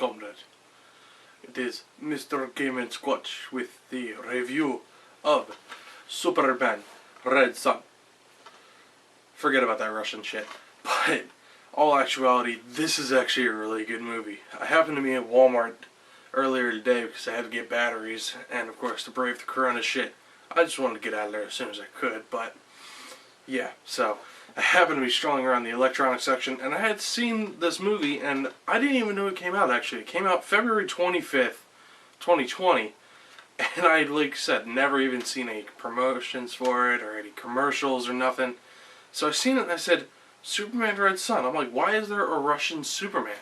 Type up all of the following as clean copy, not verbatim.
Comrade. It is Mr. Game & Squatch with the review of Superman Red Sun. Forget about that Russian shit. But, all actuality, this is actually a really good movie. I happened to be at Walmart earlier today because I had to get batteries, and of course to brave the corona shit, I just wanted to get out of there as soon as I could, but yeah, so I happened to be strolling around the electronics section, and I had seen this movie, and I didn't even know it came out, actually. It came out February 25th, 2020, and I, like I said, never even seen any promotions for it, or any commercials, or nothing. So I seen it, and I said, Superman Red Sun. I'm like, why is there a Russian Superman?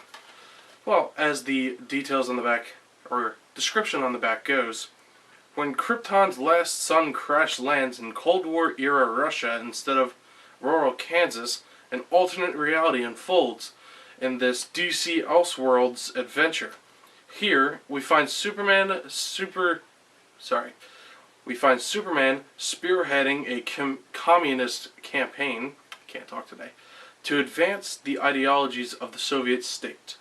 Well, as the details on the back, or description on the back goes, when Krypton's last sun crash lands in Cold War-era Russia instead of rural Kansas, an alternate reality unfolds in this DC Elseworlds adventure. Here, we find Superman spearheading a communist campaign, can't talk today, to advance the ideologies of the Soviet state.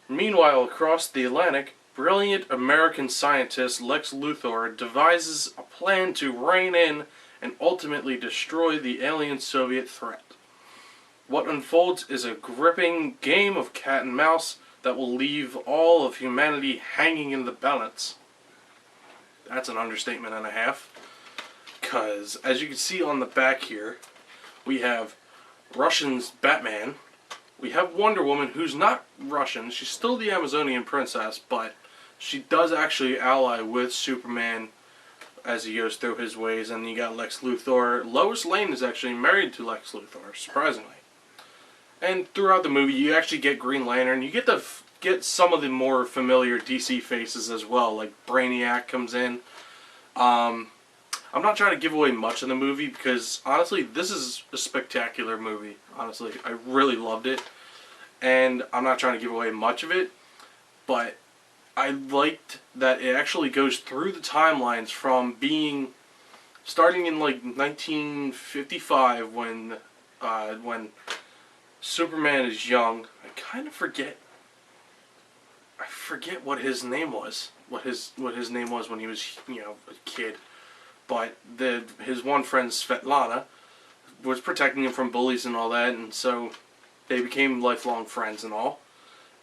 Meanwhile, across the Atlantic, brilliant American scientist Lex Luthor devises a plan to rein in and ultimately destroy the alien Soviet threat. What unfolds is a gripping game of cat and mouse that will leave all of humanity hanging in the balance. That's an understatement and a half. Because, as you can see on the back here, we have Russian's Batman. We have Wonder Woman, who's not Russian. She's still the Amazonian princess, but she does actually ally with Superman as he goes through his ways. And you got Lex Luthor. Lois Lane is actually married to Lex Luthor, surprisingly. And throughout the movie, you actually get Green Lantern. You get to get some of the more familiar DC faces as well, like Brainiac comes in. I'm not trying to give away much of the movie because, honestly, this is a spectacular movie. Honestly, I really loved it. And I'm not trying to give away much of it, but I liked that it actually goes through the timelines from starting in like 1955 when Superman is young. I forget what his name was. What his name was when he was, a kid. But his one friend Svetlana was protecting him from bullies and all that, and so they became lifelong friends and all.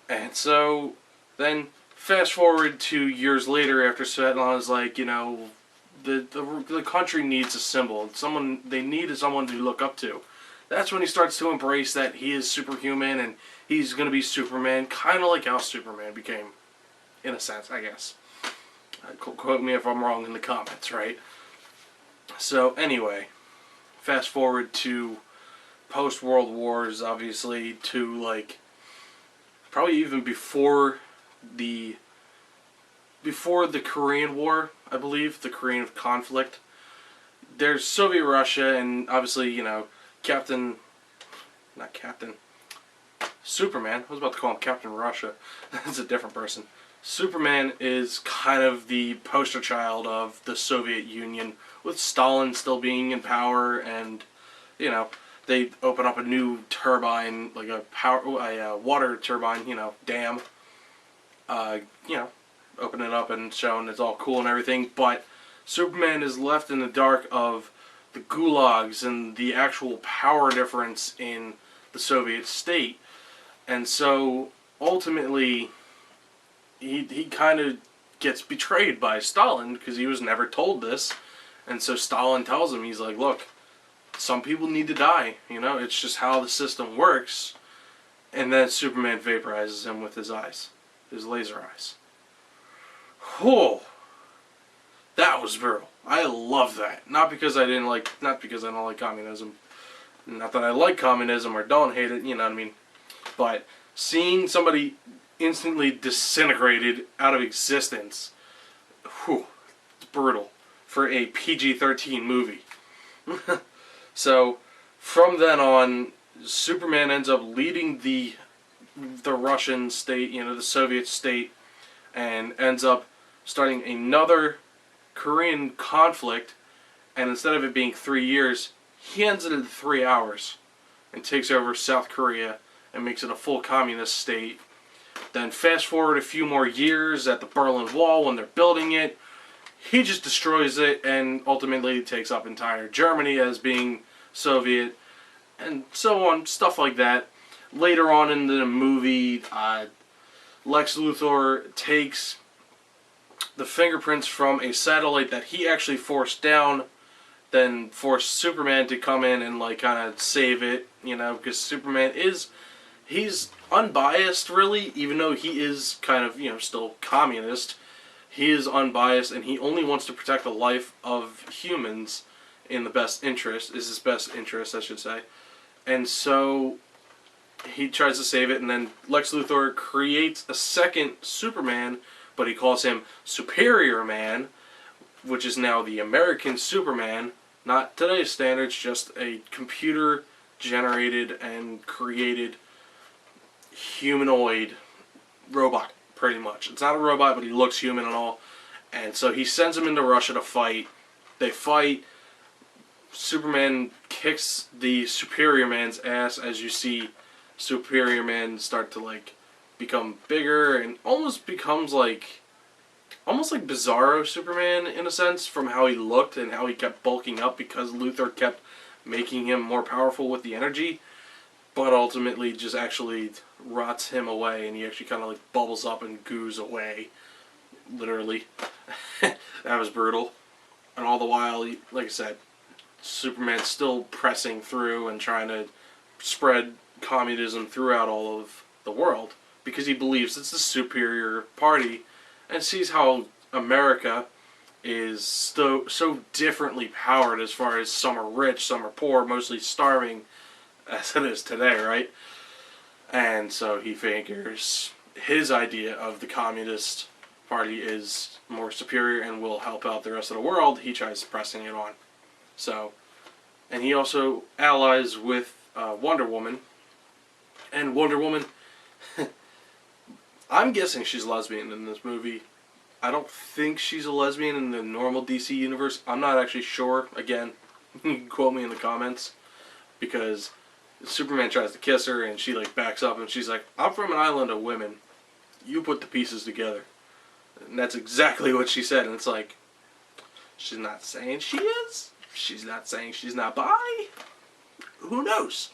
And so then fast forward 2 years later, after Svetlana's like, the country needs a symbol. They need someone to look up to. That's when he starts to embrace that he is superhuman and he's going to be Superman, kind of like how Superman became, in a sense, I guess. Quote me if I'm wrong in the comments, right? So, anyway, fast forward to post-World Wars, obviously, to, like, probably even before the Korean War, I believe, the Korean conflict. There's Soviet Russia, and obviously, Superman. I was about to call him Captain Russia. That's a different person. Superman is kind of the poster child of the Soviet Union, with Stalin still being in power, and, they open up a new turbine, like a water turbine, dam, open it up and showing it's all cool and everything, but Superman is left in the dark of the gulags and the actual power difference in the Soviet state. And so, ultimately, he kind of gets betrayed by Stalin because he was never told this. And so Stalin tells him, he's like, look, some people need to die. It's just how the system works. And then Superman vaporizes him with his eyes. His laser eyes. Whoa. That was brutal. I love that. Not because I don't like communism. Not that I like communism or don't hate it, you know what I mean? But seeing somebody instantly disintegrated out of existence, it's brutal for a PG-13 movie. So, from then on, Superman ends up leading the Russian state, the Soviet state, and ends up starting another Korean conflict, and instead of it being 3 years, he ends it in 3 hours and takes over South Korea and makes it a full communist state. Then fast forward a few more years at the Berlin Wall when they're building it. He just destroys it and ultimately takes up entire Germany as being Soviet, and so on, stuff like that. Later on in the movie, Lex Luthor takes the fingerprints from a satellite that he actually forced down, then forced Superman to come in and like kind of save it, because Superman he's unbiased really, even though he is kind of, still communist. He is unbiased and he only wants to protect the life of humans in the best interest, is his best interest, I should say. And so he tries to save it, and then Lex Luthor creates a second Superman, but he calls him Superior Man, which is now the American Superman. Not today's standards, just a computer-generated and created humanoid robot, pretty much. It's not a robot, but he looks human and all. And so he sends him into Russia to fight. They fight. Superman kicks the Superior Man's ass as you see Superior Man start to like become bigger and almost becomes like Bizarro Superman in a sense, from how he looked and how he kept bulking up because Luthor kept making him more powerful with the energy, but ultimately just actually rots him away, and he actually kind of like bubbles up and goos away, literally. That was brutal. And all the while, like I said, Superman's still pressing through and trying to spread communism throughout all of the world because he believes it's the superior party, and sees how America is so differently powered as far as some are rich, some are poor, mostly starving as it is today, right? And so he figures his idea of the Communist Party is more superior and will help out the rest of the world. He tries pressing it on. So, and he also allies with Wonder Woman. And Wonder Woman, I'm guessing she's lesbian in this movie. I don't think she's a lesbian in the normal DC universe. I'm not actually sure. Again, you can quote me in the comments. Because Superman tries to kiss her and she like backs up and she's like, I'm from an island of women. You put the pieces together. And that's exactly what she said. And it's like, she's not saying she is. She's not saying she's not bi. Who knows?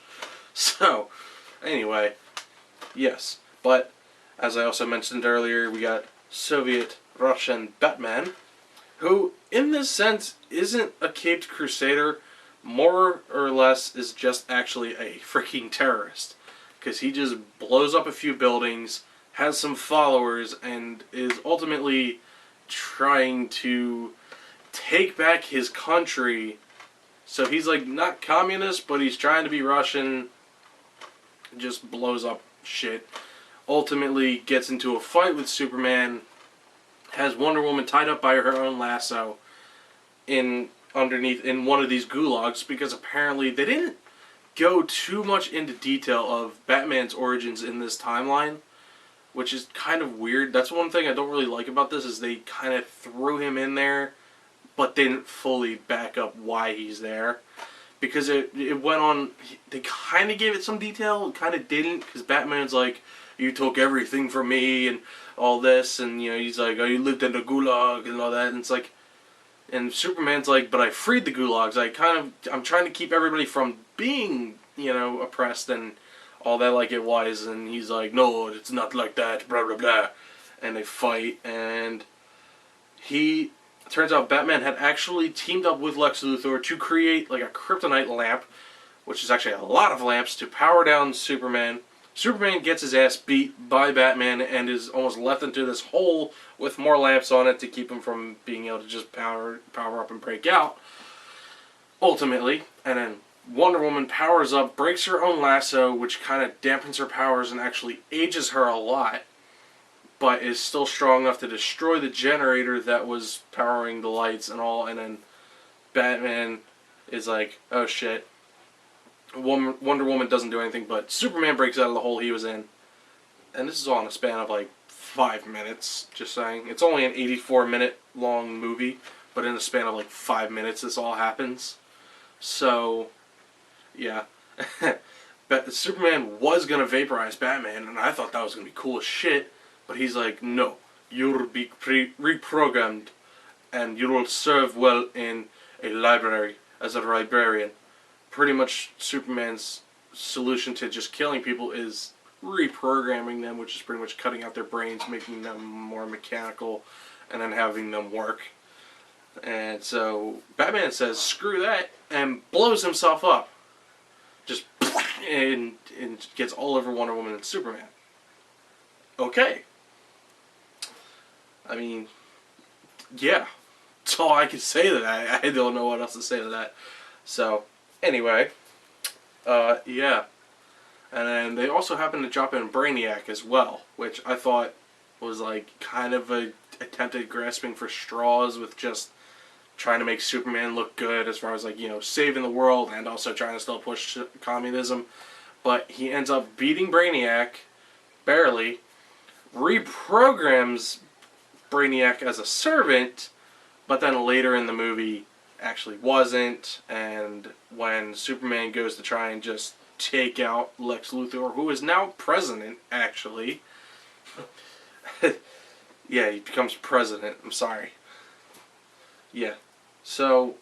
So, anyway, yes. But, as I also mentioned earlier, we got Soviet Russian Batman, who, in this sense, isn't a caped crusader. More or less is just actually a freaking terrorist. Because he just blows up a few buildings, has some followers, and is ultimately trying to take back his country. So he's like not communist, but he's trying to be Russian. Just blows up shit. Ultimately gets into a fight with Superman. Has Wonder Woman tied up by her own lasso in one of these gulags, because apparently they didn't go too much into detail of Batman's origins in this timeline, which is kind of weird. That's one thing I don't really like about this, is they kind of threw him in there but didn't fully back up why he's there, because it went on. They kind of gave it some detail, kind of didn't, because Batman's like, you took everything from me and all this, and he's like, oh, you lived in the gulag and all that, and it's like, and Superman's like, but I freed the gulags. I'm trying to keep everybody from being, oppressed and all that like it was. And he's like, no, it's not like that, blah, blah, blah. And they fight, and turns out Batman had actually teamed up with Lex Luthor to create like a kryptonite lamp, which is actually a lot of lamps, to power down Superman. Superman gets his ass beat by Batman and is almost left into this hole with more lamps on it to keep him from being able to just power up and break out. Ultimately, and then Wonder Woman powers up, breaks her own lasso, which kind of dampens her powers and actually ages her a lot, but is still strong enough to destroy the generator that was powering the lights and all. And then Batman is like, oh shit. Wonder Woman doesn't do anything, but Superman breaks out of the hole he was in. And this is all in a span of like 5 minutes, just saying. It's only an 84-minute long movie, but in a span of like 5 minutes this all happens. So, yeah. Superman was gonna vaporize Batman, and I thought that was gonna be cool as shit. But he's like, no, you'll be reprogrammed, and you will serve well in a library as a librarian. Pretty much, Superman's solution to just killing people is reprogramming them, which is pretty much cutting out their brains, making them more mechanical, and then having them work. And so Batman says, screw that, and blows himself up. Just, and gets all over Wonder Woman and Superman. Okay. I mean, yeah. That's all I can say to that. I don't know what else to say to that. So, anyway. Yeah. And then they also happened to drop in Brainiac as well, which I thought was like kind of a attempted grasping for straws with just trying to make Superman look good as far as like, you know, saving the world and also trying to still push communism. But he ends up beating Brainiac, barely, reprograms Brainiac as a servant, but then later in the movie actually wasn't, and when Superman goes to try and just take out Lex Luthor, who is now president, actually. Yeah, he becomes president, I'm sorry. Yeah, so,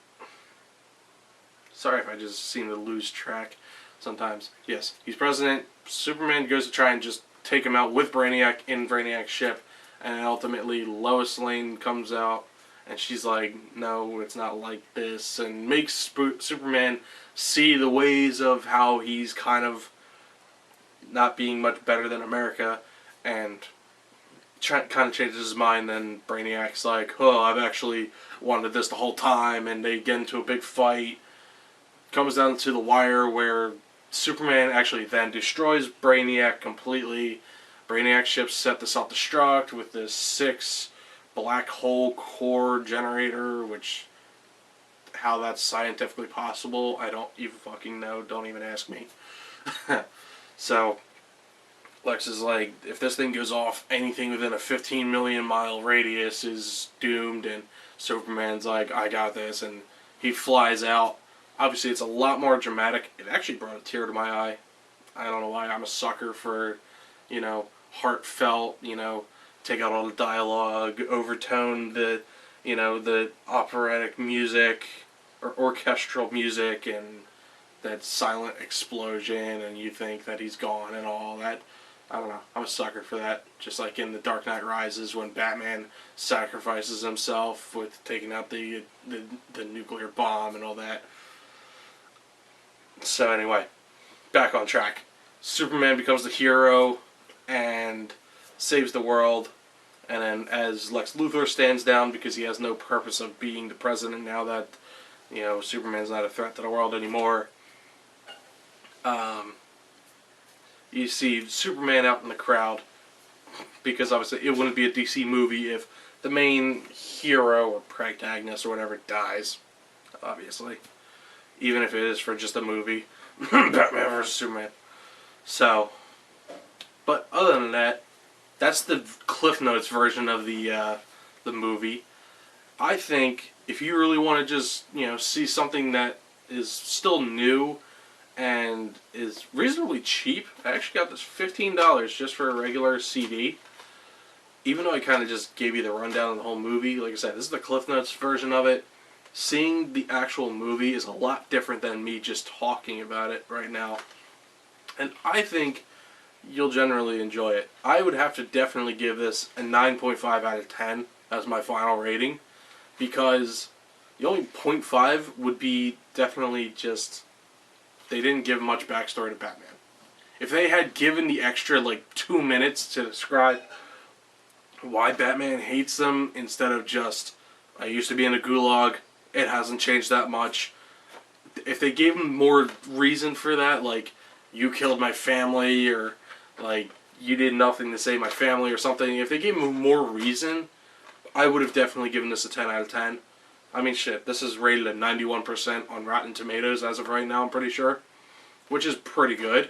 sorry if I just seem to lose track sometimes. Yes, he's president, Superman goes to try and just take him out with Brainiac in Brainiac's ship, and ultimately Lois Lane comes out, and she's like, no, it's not like this, and makes Superman see the ways of how he's kind of not being much better than America, and kind of changes his mind. Then Brainiac's like, oh, I've actually wanted this the whole time, and they get into a big fight. Comes down to the wire where Superman actually then destroys Brainiac completely. Brainiac's ship's set to self-destruct with this 6 black hole core generator, which, how that's scientifically possible, I don't even fucking know. Don't even ask me. So, Lex is like, if this thing goes off, anything within a 15 million mile radius is doomed, and Superman's like, I got this, and he flies out. Obviously, it's a lot more dramatic. It actually brought a tear to my eye. I don't know why. I'm a sucker for, you know, heartfelt, you know, take out all the dialogue, overtone the, you know, the operatic music or orchestral music, and that silent explosion, and you think that he's gone and all that. I don't know. I'm a sucker for that. Just like in The Dark Knight Rises when Batman sacrifices himself with taking out the nuclear bomb and all that. So anyway, back on track. Superman becomes the hero and saves the world. And then as Lex Luthor stands down because he has no purpose of being the president now that, you know, Superman's not a threat to the world anymore. You see Superman out in the crowd, because obviously it wouldn't be a DC movie if the main hero or protagonist or whatever dies, obviously. Even if it is for just a movie. Batman vs. Superman. So, but other than that, that's the Cliff Notes version of the movie. I think if you really want to just, you know, see something that is still new and is reasonably cheap, I actually got this $15 just for a regular CD. Even though I kind of just gave you the rundown of the whole movie, like I said, this is the Cliff Notes version of it. Seeing the actual movie is a lot different than me just talking about it right now. And I think you'll generally enjoy it. I would have to definitely give this a 9.5 out of 10 as my final rating, because the only 0.5 would be definitely just they didn't give much backstory to Batman. If they had given the extra like 2 minutes to describe why Batman hates them instead of just, I used to be in a gulag, it hasn't changed that much. If they gave him more reason for that, like, you killed my family, or like, you did nothing to save my family or something, if they gave him more reason, I would have definitely given this a 10 out of 10. I mean, shit, this is rated at 91% on Rotten Tomatoes as of right now, I'm pretty sure. Which is pretty good,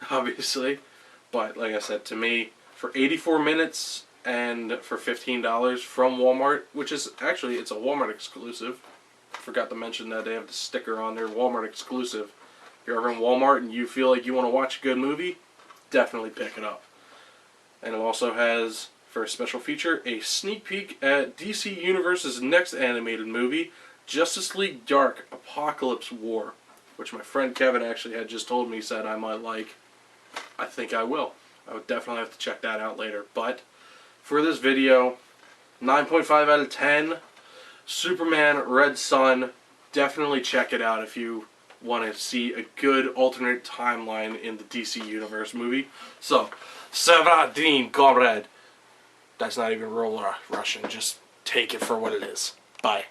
obviously. But, like I said, to me, for 84 minutes and for $15 from Walmart, which is, actually, it's a Walmart exclusive. Forgot to mention that they have the sticker on there, Walmart exclusive. If you're ever in Walmart and you feel like you want to watch a good movie, definitely pick it up. And it also has, for a special feature, a sneak peek at DC Universe's next animated movie, Justice League Dark Apocalypse War, which my friend Kevin actually had just told me, he said I might like. I think I will. I would definitely have to check that out later. But for this video, 9.5 out of 10, Superman Red Son. Definitely check it out if you want to see a good alternate timeline in the DC Universe movie. So, Savadin, Comrade. That's not even real Russian. Just take it for what it is. Bye.